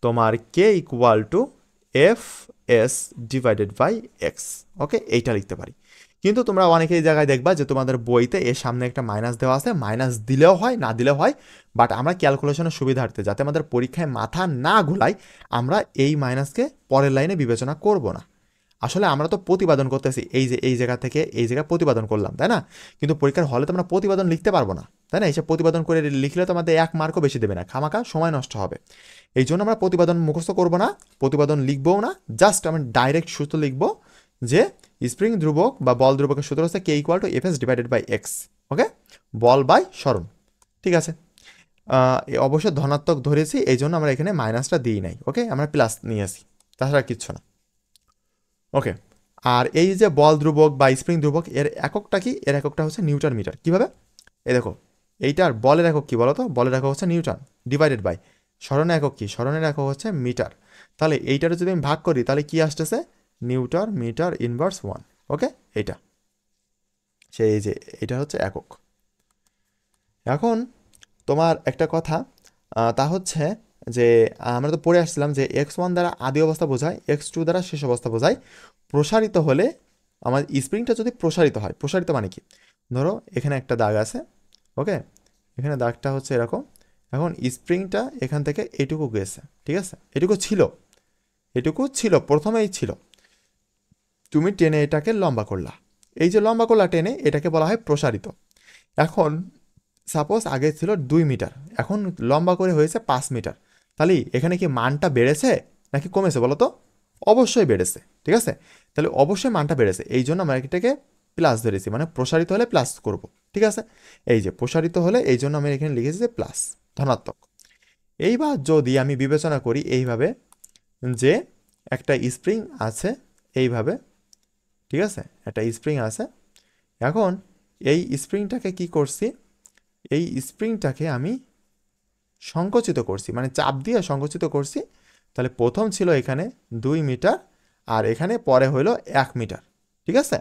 তোমার K equal to F S divided by X. Okay, এইটা লিখতে পারি। কিন্তু তোমরা অনেকেই জায়গায় দেখবা যে তোমাদের বইতে এর সামনে একটা মাইনাস দেওয়া আছে, মাইনাস দিলেও হয় না দিলেও হয়, বাট আমরা ক্যালকুলেশনের সুবিধার্থে যাতে আমাদের পরীক্ষায় মাথা না ঘুলাই আমরা এই মাইনাসকে পরের লাইনে বিবেচনা করব না। আসলে আমরা তো প্রতিপাদন করতেছি, এই যে এই জায়গা থেকে এই জায়গায় প্রতিপাদন করলাম, তাই না, কিন্তু পরীক্ষার হলে তো আমরা প্রতিপাদন লিখতে পারবো না, তাই না, এসে প্রতিপাদন করে লিখলে তো আমাদের 1 মার্কও বেশি দেবে না, খামাখা সময় নষ্ট হবে। এই জন্য আমরা প্রতিপাদন মুখস্থ করবো না, প্রতিপাদন লিখবও না, জাস্ট আমি ডাইরেক্ট সূত্র লিখবো যে স্প্রিং ধ্রুবক বা বল ধ্রুবকের সূত্র হচ্ছে K equal to F S divided by X. Okay, বল বাই সরণ, ঠিক আছে। অবশ্যই ধনাত্মক ধরেছি, এই জন্য আমরা এখানে মাইনাসটা দিই নাই। ওকে, আমরা প্লাস নিয়ে আসি, তাছাড়া কিচ্ছু না। ওকে, আর এই যে বল ধ্রুবক বা স্প্রিং ধ্রুবক এর এককটা কি, এর এককটা হচ্ছে নিউটন মিটার। কীভাবে, এই দেখো, এইটার বলের একক কি বলো তো, বলের একক হচ্ছে নিউটন ডিভাইডেড বাই সরণের একক কি, সরণের একক হচ্ছে মিটার। তাহলে এইটার যদি আমি ভাগ করি তাহলে কি আসতেছে, নিউটন মিটার ইনভার্স 1। ওকে, এইটা সেই যে এটা হচ্ছে একক। এখন তোমার একটা কথা, তা হচ্ছে যে আমরা তো পড়ে আসছিলাম যে x1 দ্বারা আদি অবস্থা বোঝায়, x2 দ্বারা শেষ অবস্থা বোঝায়। প্রসারিত হলে আমার স্প্রিংটা যদি প্রসারিত হয়, প্রসারিত মানে কি, ধরো এখানে একটা দাগ আছে। ওকে, এখানে দাগটা হচ্ছে এরকম, এখন স্প্রিংটা এখান থেকে এটুকু গেছে, ঠিক আছে, এটুকু ছিল প্রথমেই ছিল, তুমি টেনে এটাকে লম্বা করলা, এই যে লম্বা করলা টেনে এটাকে বলা হয় প্রসারিত। এখন সাপোজ আগে ছিল 2 মিটার, এখন লম্বা করে হয়েছে 5 মিটার, তাহলে এখানে কি মানটা বেড়েছে নাকি কমেছে বলো তো, অবশ্যই বেড়েছে, ঠিক আছে, তাহলে অবশ্যই মানটা বেড়েছে, এই জন্য আমরা এটাকে প্লাস ধরেছি, মানে প্রসারিত হলে প্লাস করব, ঠিক আছে, এই যে প্রসারিত হলে এই জন্য আমি এখানে লিখেছি যে প্লাস, ধনাত্মক। এইবার যদি আমি বিবেচনা করি এইভাবে যে একটা স্প্রিং আছে এইভাবে, ঠিক আছে, একটা স্প্রিং আছে, এখন এই স্প্রিংটাকে কি করছি, এই স্প্রিংটাকে আমি সংকুচিত করছি, মানে চাপ দিয়ে সংকুচিত করছি। তাহলে প্রথম ছিল এখানে 2 মিটার আর এখানে পরে হলো 1 মিটার, ঠিক আছে,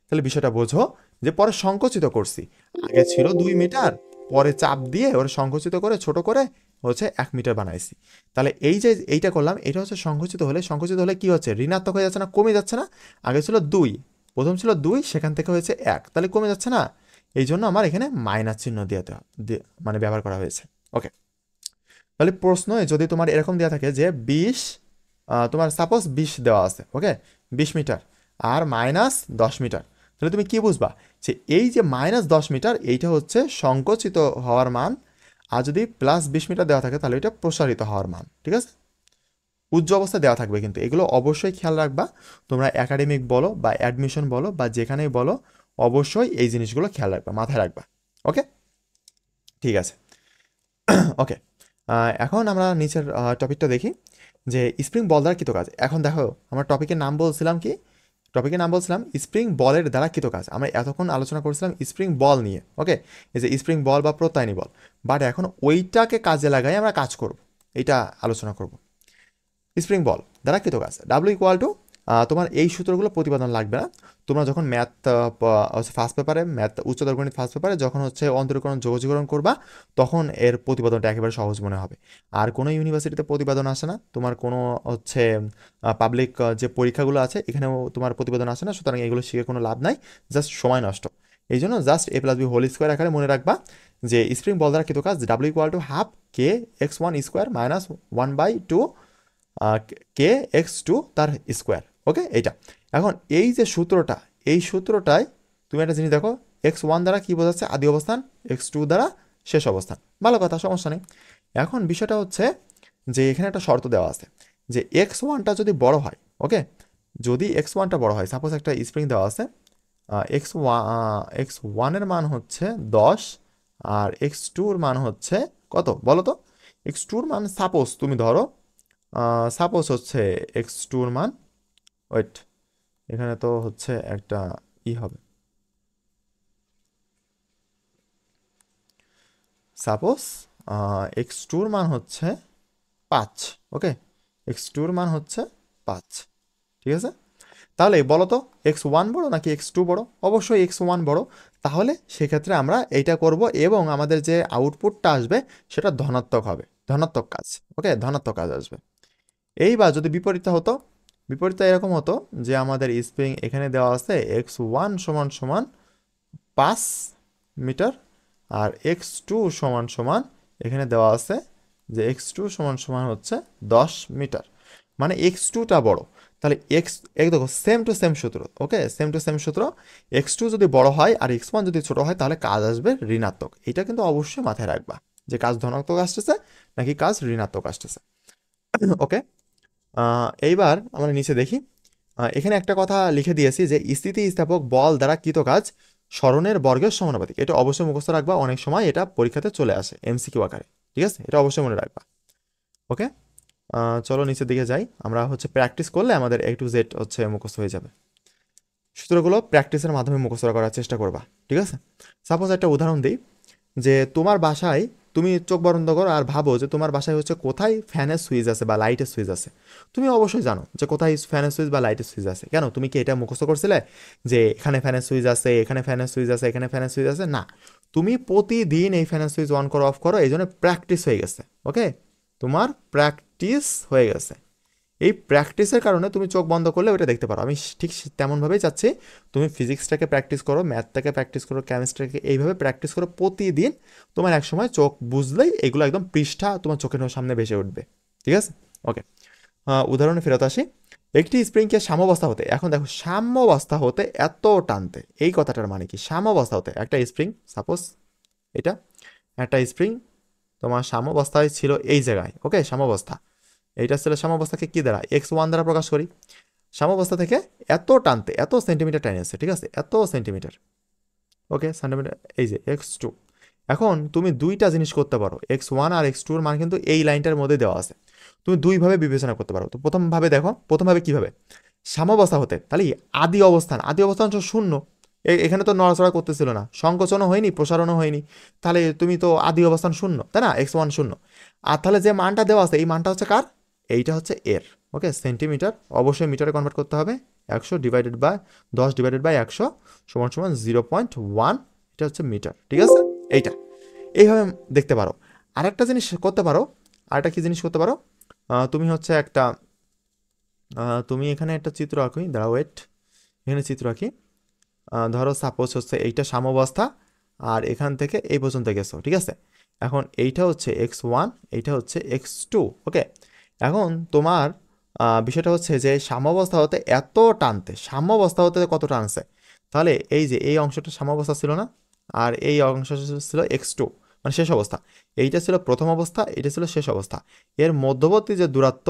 তাহলে বিষয়টা বোঝো যে পরে সংকুচিত করছি, আগে ছিল 2 মিটার, পরে চাপ দিয়ে ওরা সংকুচিত করে ছোট করে হচ্ছে 1 মিটার বানাইছি। তাহলে এই যে এইটা করলাম এটা হচ্ছে সংকুচিত হলে কি হচ্ছে, ঋণাত্মক হয়ে যাচ্ছে না, কমে যাচ্ছে না, আগে ছিল 2, প্রথম ছিল 2, সেখান থেকে হয়েছে 1, তাহলে কমে যাচ্ছে না, এই জন্য আমার এখানে মাইনাস চিহ্ন মানে ব্যবহার করা হয়েছে। ওকে, তাহলে প্রশ্ন যদি তোমার এরকম দেওয়া থাকে যে 20, তোমার সাপোজ 20 দেওয়া আছে, ওকে, 20 মিটার আর মাইনাস 10 মিটার, তাহলে তুমি কি বুঝবা যে এই যে মাইনাস 10 মিটার এইটা হচ্ছে সংকুচিত হওয়ার মান, আর যদি প্লাস 20 মিটার দেওয়া থাকে তাহলে এটা প্রসারিত হওয়ার মান, ঠিক আছে, উচ্চ অবস্থা দেওয়া থাকবে, কিন্তু এগুলো অবশ্যই খেয়াল রাখবা, তোমরা একাডেমিক বলো বা অ্যাডমিশন বলো বা যেখানেই বলো অবশ্যই এই জিনিসগুলো খেয়াল রাখবা, মাথায় রাখবা। ওকে, ঠিক আছে। ওকে, এখন আমরা নিচের টপিকটা দেখি যে স্প্রিং বল দ্বারা কৃত কাজ। এখন দেখো আমরা টপিকের নাম বলছিলাম কি, টপিকের নাম বলছিলাম স্প্রিং বলের দ্বারা কৃত কাজ। আমরা এতক্ষণ আলোচনা করছিলাম স্প্রিং বল নিয়ে, ওকে, এই যে স্প্রিং বল বা প্রত্যায়নী বল, বাট এখন ওইটাকে কাজে লাগাই আমরা কাজ করব, এটা আলোচনা করব। স্প্রিং বল দ্বারা কৃত কাজ ডাব্লিউ ইকুয়াল টু তোমার এই সূত্রগুলো প্রতিপাদন লাগবে না। তোমরা যখন ম্যাথ হচ্ছে ফার্স্ট পেপারে, ম্যাথ উচ্চতর গণিত ফার্স্ট পেপারে যখন হচ্ছে অন্তরীকরণ যোগজীকরণ করবা, তখন এর প্রতিপাদনটা একেবারে সহজ মনে হবে। আর কোনো ইউনিভার্সিটিতে প্রতিপাদন আসে না, তোমার কোনো হচ্ছে পাবলিক যে পরীক্ষাগুলো আছে এখানেও তোমার প্রতিপাদন আসে না, সুতরাং এগুলো শিখে কোনো লাভ নাই, জাস্ট সময় নষ্ট। এই জন্য just A plus B whole square আকারে মনে রাখবা যে স্প্রিং বল দ্বারা কৃত কাজ W equal to half K X one square minus 1/2 K X two তার স্কোয়ার। ওকে, এইটা এখন এই যে সূত্রটা, এই সূত্রটায় তুমি একটা জিনিস দেখো, এক্স ওয়ান দ্বারা কি বোঝাচ্ছে আদি অবস্থান, এক্স টু দ্বারা শেষ অবস্থান, ভালো কথা, সমস্যা নেই। এখন বিষয়টা হচ্ছে যে এখানে একটা শর্ত দেওয়া আছে যে এক্স ওয়ানটা যদি বড় হয়, ওকে, যদি এক্স ওয়ানটা বড় হয়, সাপোজ একটা স্প্রিং দেওয়া আছে, এক্স ওয়ানের মান হচ্ছে 10 আর এক্স টুর মান হচ্ছে কত বলো তো? এক্স টুর মান সাপোজ তুমি ধরো, সাপোজ হচ্ছে এক্স টুর মান, ওয়েট, এখানে তো হচ্ছে একটা হবে, সাপোজ এক্স টুর মান হচ্ছে 5, ওকে, এক্স টুর মান হচ্ছে 5, ঠিক আছে? তাহলে বলো তো এক্স ওয়ান বড়ো নাকি এক্স টু বড়ো? অবশ্যই এক্স ওয়ান বড়ো। তাহলে সেক্ষেত্রে আমরা এইটা করব এবং আমাদের যে আউটপুটটা আসবে সেটা ধনাত্মক হবে, ধনাত্মক কাজ, ওকে, ধনাত্মক কাজ আসবে। এইবার যদি বিপরীতটা হতো, বিপরীতটা এরকম হতো যে আমাদের স্প্রিং এখানে দেওয়া আছে এক্স ওয়ান সমান সমান 5 মিটার আর এক্স টু সমান সমান এখানে দেওয়া আছে যে এক্স টু সমান সমান হচ্ছে 10 মিটার, মানে এক্স টুটা বড়। তাহলে এক্স এক দেখো সেম টু সেম সূত্র, ওকে, সেম টু সেম সূত্র, এক্স টু যদি বড় হয় আর এক্স ওয়ান যদি ছোট হয় তাহলে কাজ আসবে ঋণাত্মক। এটা কিন্তু অবশ্যই মাথায় রাখবা যে কাজ ধনাত্মক আসতেছে নাকি কাজ ঋণাত্মক আসতেছে। ওকে, এইবার আমরা নিচে দেখি, এখানে একটা কথা লিখে দিয়েছি যে স্থিতিস্থাপক বল দ্বারা কৃত কাজ স্মরণের বর্গের সমানুপাতিক। এটা অবশ্যই মুখস্থ রাখবা, অনেক সময় এটা পরীক্ষাতে চলে আসে এমসিকিউ আকারে, ঠিক আছে? এটা অবশ্যই মনে রাখবা। ওকে, চলো নিচের দিকে যাই, আমরা হচ্ছে প্র্যাকটিস করলে আমাদের A to Z হচ্ছে মুখস্থ হয়ে যাবে। সূত্রগুলো প্র্যাকটিসের মাধ্যমে মুখস্থ করার চেষ্টা করবা, ঠিক আছে? সাপোজ একটা উদাহরণ দিই যে তোমার বাসায়, তুমি চোখ বন্ধ করো আর ভাবো যে তোমার বাসায় হচ্ছে কোথায় ফ্যানের সুইচ আছে বা লাইটের সুইচ আছে। তুমি অবশ্যই জানো যে কোথায় ফ্যানের সুইচ বা লাইটের সুইচ আছে। কেন, তুমি কি এটা মুখস্থ করছিলে যে এখানে ফ্যানের সুইচ আছে, এখানে ফ্যানের সুইচ আছে, এখানে ফ্যানের সুইচ আছে? না, তুমি প্রতিদিন এই ফ্যানের সুইচ অন করো অফ করো, এই জন্য প্র্যাকটিস হয়ে গেছে। ওকে, তোমার প্র্যাকটিস হয়ে গেছে, এই প্র্যাকটিসের কারণে তুমি চোখ বন্ধ করলে ওটা দেখতে পারো। আমি ঠিক তেমনভাবেই চাচ্ছি তুমি ফিজিক্সটাকে প্র্যাকটিস করো, ম্যাথটাকে প্র্যাকটিস করো, কেমিস্ট্রিকে এইভাবে প্র্যাকটিস করো প্রতিদিন। তোমার এক সময় চোখ বুঝলেই এগুলো একদম পৃষ্ঠা তোমার চোখের সামনে ভেসে উঠবে, ঠিক আছে? ওকে, উদাহরণে ফেরত আসি। একটি স্প্রিংকে সাম্যাবস্থা হতে, এখন দেখো সাম্যাবস্থা হতে এত টানতে, এই কথাটার মানে কি? সাম্যাবস্থা হতে একটা স্প্রিং, সাপোজ এটা একটা স্প্রিং তোমার সাম্যাবস্থায় ছিল এই জায়গায়, ওকে, সাম্যাবস্থা, এইটা ছিল সাম্যাবস্থাকে কি দ্বারা, এক্স ওয়ান দ্বারা প্রকাশ করি। সাম্যাবস্থা থেকে এত টানতে এত সেন্টিমিটার টাইন আছে, ঠিক আছে, এত সেন্টিমিটার, ওকে, সেন্টিমিটার, এই যে এক্স টু। এখন তুমি দুইটা জিনিস করতে পারো, এক্স ওয়ান আর এক্স টুর মান কিন্তু এই লাইনটার মধ্যে দেওয়া আছে, তুমি দুইভাবে বিবেচনা করতে পারো। তো প্রথমভাবে দেখো, প্রথমভাবে কিভাবে, সাম্যাবস্থা হতে, তাহলে আদি অবস্থান, আদি অবস্থান হচ্ছে শূন্য, এখানে তো নড়াচড়া করতেছিল না, সংকোচনও হয়নি প্রসারণও হয়নি, তাহলে তুমি তো আদি অবস্থান শূন্য, তাই না, এক্স ওয়ান শূন্য। আর তাহলে যে মানটা দেওয়া আছে এই মানটা হচ্ছে কার, এইটা হচ্ছে এর, ওকে, সেন্টিমিটার, অবশ্যই মিটারে কনভার্ট করতে হবে, 100 ডিভাইডেড বাই 10 ডিভাইডেড বাই 100 সমান সমান 0.1, এটা হচ্ছে মিটার, ঠিক আছে? এইটা এইভাবে দেখতে পারো। আরেকটা জিনিস করতে পারো, আরেকটা কি জিনিস করতে পারো, তুমি হচ্ছে একটা, তুমি এখানে একটা চিত্র আঁকি, দাঁড়া ওয়েট, এখানে চিত্র আঁকি, ধরো সাপোজ হচ্ছে এইটা সাম্যাবস্থা আর এখান থেকে এই পর্যন্ত গেছো, ঠিক আছে? এখন এইটা হচ্ছে এক্স ওয়ান, এইটা হচ্ছে এক্স টু, ওকে। এখন তোমার বিষয়টা হচ্ছে যে সাম্যাবস্থা হতে এত টানতে, সাম্যাবস্থা হতে কত টানছে, তাহলে এই যে এই অংশটা সাম্যাবস্থা ছিল না, আর এই অংশটা ছিল এক্স টু, মানে শেষ অবস্থা, এইটা ছিল প্রথম অবস্থা, এইটা ছিল শেষ অবস্থা, এর মধ্যবর্তী যে দূরত্ব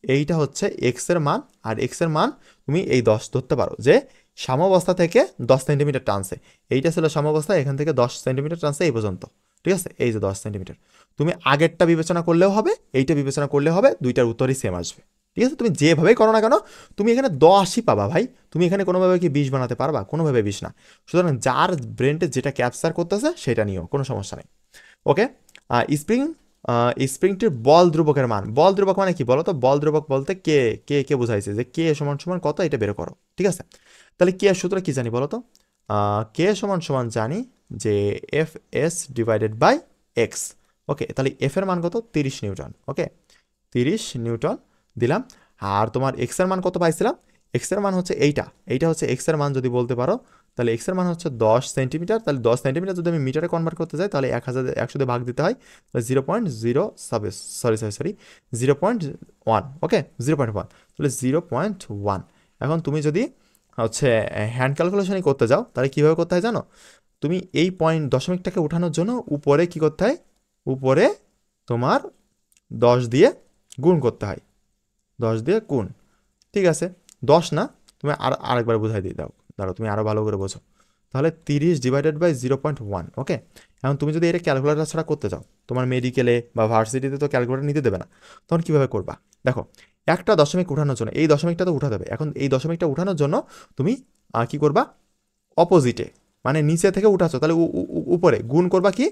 এইটা হচ্ছে এক্স এর মান, আর এক্স এর মান তুমি এই 10 ধরতে পারো যে সাম্যাবস্থা থেকে 10 সেন্টিমিটার টানছে, এইটা ছিল সাম্যাবস্থা, এখান থেকে 10 সেন্টিমিটার টানছে এই পর্যন্ত, ঠিক আছে, এই যে 10 সেন্টিমিটার। তুমি আগেরটা বিবেচনা করলেও হবে, এইটা বিবেচনা করলে হবে, দুইটার উত্তরই সেম আসবে, ঠিক আছে? তুমি যেভাবেই করো না কেন তুমি এখানে 10ই পাবা ভাই, তুমি এখানে কোনোভাবে কি 20 বানাতে পারবা? কোনোভাবে 20 না। সুতরাং যার ব্রেনটে যেটা ক্যাপচার করতেছে সেটা নিয়েও কোনো সমস্যা নেই। ওকে, স্প্রিং স্প্রিংটির বল ধ্রুবকের মান। বল ধ্রুবক মানে কি বলো তো? বল ধ্রুবক বলতে কে কে কে বোঝাইছে যে কে সমান সমান কত, এটা বের করো। ঠিক আছে, তাহলে কে এর সূত্র কি জানি বলো তো? কে সমান সমান জানি যে F S divided by X. Okay, তাহলে এফ এর মান কত? 30 নিউটন। ওকে, 30 নিউটন দিলাম। আর তোমার এক্স এর মান কত পাইছিলাম? এক্স এর মান হচ্ছে এইটা হচ্ছে এক্স এর মান যদি বলতে পারো, তাহলে এক্স এর মান হচ্ছে 10 সেন্টিমিটার। তাহলে 10 সেন্টিমিটার যদি আমি মিটারে কনভার্ট করতে যাই, তাহলে 1,100 দিয়ে ভাগ দিতে হয়, 0.0 সরি 0.1। ওকে, 0.1, তাহলে 0.1। এখন তুমি যদি হচ্ছে হ্যান্ড ক্যালকুলেশনই করতে যাও, তাহলে কীভাবে করতে হয় জানো? তুমি এই পয়েন্ট দশমিকটাকে উঠানোর জন্য উপরে কি করতে হয়? উপরে তোমার 10 দিয়ে গুণ করতে হয়, 10 দিয়ে গুণ। ঠিক আছে, 10 না, তুমি আরেকবার বুঝাই দিয়ে দাও, তুমি আরও ভালো করে বোঝো। তাহলে 30 ডিভাইডেড বাই 0.1। ওকে, এখন তুমি যদি এটা ক্যালকুলেটার ছাড়া করতে চাও, তোমার মেডিকেলে বা ভার্সিটিতে তো ক্যালকুলেটার নিতে দেবে না, তখন কীভাবে করবা? দেখো, একটা দশমিক উঠানোর জন্য এই দশমিকটা তো উঠা দেবে। এখন এই দশমিকটা উঠানোর জন্য তুমি কি করবা? অপোজিটে, মানে নিচে থেকে উঠাচ্ছ, তাহলে উপরে গুণ করবা কি?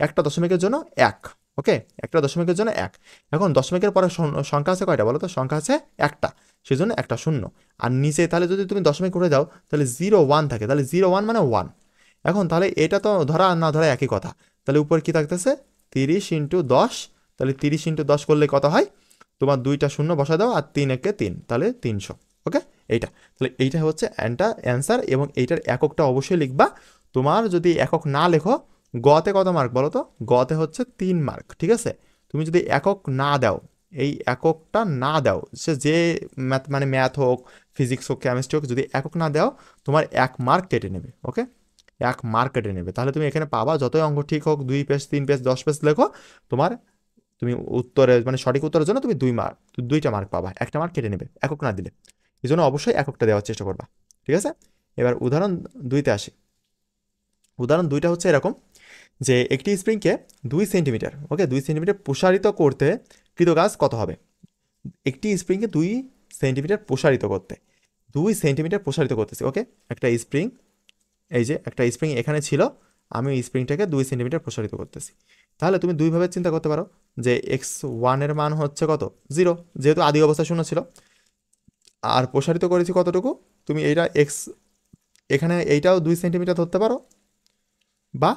একটা দশমিকের জন্য 1। ওকে, একটা দশমিকের জন্য 1। এখন দশমিকের পরে সংখ্যা আছে কয়টা বলো তো? সংখ্যা আছে একটা, সেজন্য একটা শূন্য। আর নিচে তাহলে যদি তুমি দশমিক উঠে যাও, তাহলে 0.1 থাকে, তাহলে 0.1 মানে 1। এখন তাহলে এটা তো ধরা আর না ধরা একই কথা। তাহলে উপর কি থাকতেছে? 30 ইন্টু 10। তাহলে 30 ইন্টু 10 করলে কত হয়? তোমার 2টা শূন্য বসা দাও, আর 3 একে 3, তাহলে 300। ওকে, এইটা, তাহলে এইটা হচ্ছে অ্যান্সার। এবং এইটার এককটা অবশ্যই লিখবা। তোমার যদি একক না লেখো, গতে কত মার্ক বলো তো? গতে হচ্ছে 3 মার্ক। ঠিক আছে, তুমি যদি একক না দাও, এই এককটা না দাও, সে যে ম্যাথ হোক, ফিজিক্স হোক, কেমিস্ট্রি হোক, যদি একক না দাও, তোমার 1 মার্ক কেটে নেবে। ওকে, 1 মার্ক কেটে নেবে। তাহলে তুমি এখানে পাবা যতই অঙ্ক ঠিক হোক, 2 পেজ 3 পেজ 10 পেজ লেখো, তোমার তুমি উত্তরে মানে সঠিক উত্তরের জন্য তুমি 2টা মার্ক পাবা, 1টা মার্ক কেটে নেবে একক না দিলে। এই জন্য অবশ্যই এককটা দেওয়ার চেষ্টা করবা। ঠিক আছে, এবার উদাহরণ 2তে আসি। উদাহরণ 2টা হচ্ছে এরকম যে একটি স্প্রিংকে 2 সেন্টিমিটার, ওকে, 2 সেন্টিমিটার প্রসারিত করতে কৃত কাজ কত হবে? একটি স্প্রিংকে 2 সেন্টিমিটার প্রসারিত করতে, 2 সেন্টিমিটার প্রসারিত করতেছি। ওকে, একটা স্প্রিং, এই যে একটা স্প্রিং এখানে ছিল, আমি ওই স্প্রিংটাকে 2 সেন্টিমিটার প্রসারিত করতেছি। তাহলে তুমি দুইভাবে চিন্তা করতে পারো যে x1 এর মান হচ্ছে কত? 0, যেহেতু আদি অবস্থা শূন্য ছিল। আর প্রসারিত করেছি কতটুকু? তুমি এইটা এক্স, এখানে এইটাও 2 সেন্টিমিটার ধরতে পারো, বা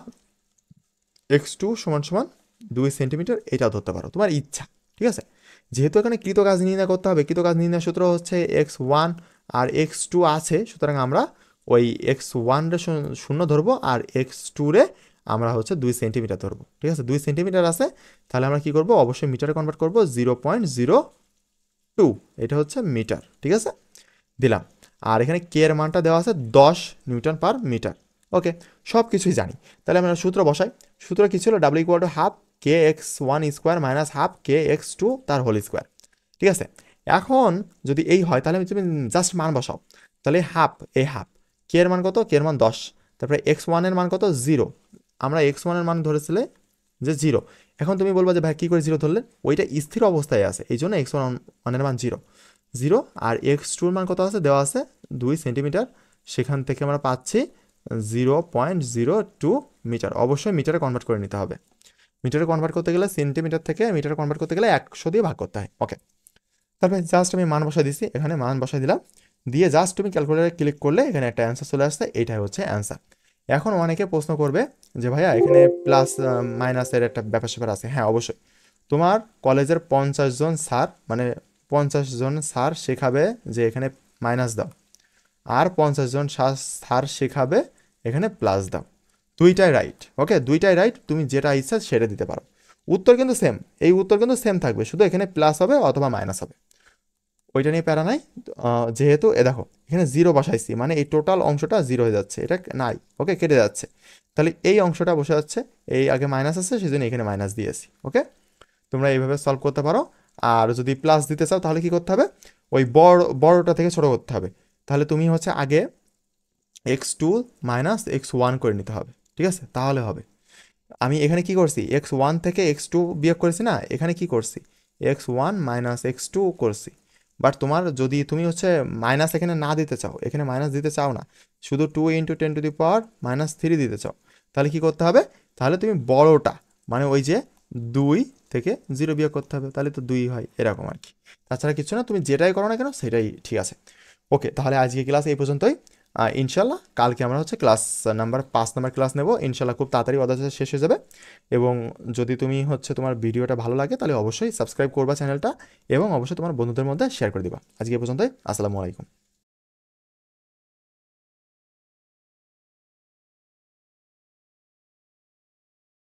x2 সমান সমান 2 সেন্টিমিটার এটাও ধরতে পারো, তোমার ইচ্ছা। ঠিক আছে, যেহেতু এখানে কৃত কাজ নির্ণয় করতে হবে, কৃত কাজ নির্ণয় সূত্র হচ্ছে x1 আর x2 আছে, সুতরাং আমরা ওই x1 রে শূন্য ধরবো, আর x2 রে আমরা হচ্ছে 2 সেন্টিমিটার ধরবো। ঠিক আছে, 2 সেন্টিমিটার আছে, তাহলে আমরা কি করব? অবশ্যই মিটারে কনভার্ট করবো, 0.02, এটা হচ্ছে মিটার। ঠিক আছে, দিলাম। আর এখানে কে এর মানটা দেওয়া আছে 10 নিউটন পার মিটার। ওকে, সব কিছুই জানি। তাহলে আমরা সূত্র বসাই। সূত্র কি ছিল? W = half kx1 square minus half kx2 তার হোল স্কোয়ার। ঠিক আছে, এখন যদি এই হয়, তাহলে তুমি জাস্ট মান বসাও। তাহলে হাফ, এই হাফ, কে এর মান কত? কে এর মান 10। তারপরে x1 এর মান কত? 0। আমরা x1 এর মান ধরেছিলে যে 0। এখন তুমি বলবা যে ভাই কী করে 0 ধরলেন? ওইটা স্থির অবস্থায় আছে, এই জন্য x1 এর মান 0। আর x2 এর মান কত আছে? দেওয়া আছে 2 সেন্টিমিটার, সেখান থেকে আমরা পাচ্ছি 0.02 মিটার। অবশ্যই মিটারে কনভার্ট করে নিতে হবে। মিটারে কনভার্ট করতে গেলে সেন্টিমিটার থেকে মিটারে কনভার্ট করতে গেলে 100 দিয়ে ভাগ করতে হয়। ওকে, তারপরে জাস্ট আমি মান বসাই দিচ্ছি, এখানে মান বসাই দিলাম, দিয়ে জাস্ট তুমি ক্যালকুলেটারে ক্লিক করলে এখানে একটা অ্যান্সার চলে আসছে, এইটাই হচ্ছে অ্যান্সার। এখন অনেকে প্রশ্ন করবে যে ভাইয়া এখানে প্লাস মাইনাসের একটা ব্যাপার স্যাপার আছে। হ্যাঁ, অবশ্যই। তোমার কলেজের 50 জন স্যার, মানে 50 জন স্যার শেখাবে যে এখানে মাইনাস দাও, আর 50 জন স্যার শেখাবে এখানে প্লাস দাও। দুইটাই রাইট। ওকে, দুইটাই রাইট, তুমি যেটা ইচ্ছা সেটা দিতে পারো। উত্তর কিন্তু সেম, এই উত্তর কিন্তু সেম থাকবে, শুধু এখানে প্লাস হবে অথবা মাইনাস হবে, ওইটা নিয়ে প্যারা নাই। যেহেতু দেখো এখানে 0 বসাইছি, মানে এই টোটাল অংশটা 0 হয়ে যাচ্ছে, এটা নাই। ওকে, কেটে যাচ্ছে, তাহলে এই অংশটা বসে যাচ্ছে, এই আগে মাইনাস আছে সেজন্য এখানে মাইনাস দিয়েছি। ওকে, তোমরা এইভাবে সলভ করতে পারো। আর যদি প্লাস দিতে চাও, তাহলে কি করতে হবে? ওই বড়টা থেকে ছোট করতে হবে। তাহলে তুমি হচ্ছে আগে x2 মাইনাস x1 করে নিতে হবে। ঠিক আছে, তাহলে হবে। আমি এখানে কি করছি? x1 থেকে x2 বিয়োগ করেছি না, এখানে কি করছি? x1 মাইনাস x2 করছি। বাট তোমার যদি তুমি হচ্ছে মাইনাস এখানে না দিতে চাও, এখানে মাইনাস দিতে চাও না, শুধু 2 × 10⁻³ দিতে চাও, তাহলে কি করতে হবে? তাহলে তুমি বড়টা, মানে ওই যে 2 থেকে 0 বিয়োগ করতে হবে, তাহলে তো 2 হয়, এরকম আর কি। তাছাড়া কিছু না, তুমি যেটাই করো না কেন সেটাই ঠিক আছে। ওকে, তাহলে আজকে ক্লাস এই পর্যন্তই। ইনশাল্লাহ কালকে আমরা হচ্ছে ক্লাস নাম্বার 5 নাম্বার ক্লাস নেব ইনশাল্লাহ, খুব তাড়াতাড়ি অধ্যায় শেষ হয়ে যাবে। এবং যদি তুমি হচ্ছে তোমার ভিডিওটা ভালো লাগে তাহলে অবশ্যই সাবস্ক্রাইব করবা চ্যানেলটা, এবং অবশ্যই তোমার বন্ধুদের মধ্যে শেয়ার করে দিবা। আজকে এই পর্যন্তই, আসসালামু আলাইকুম।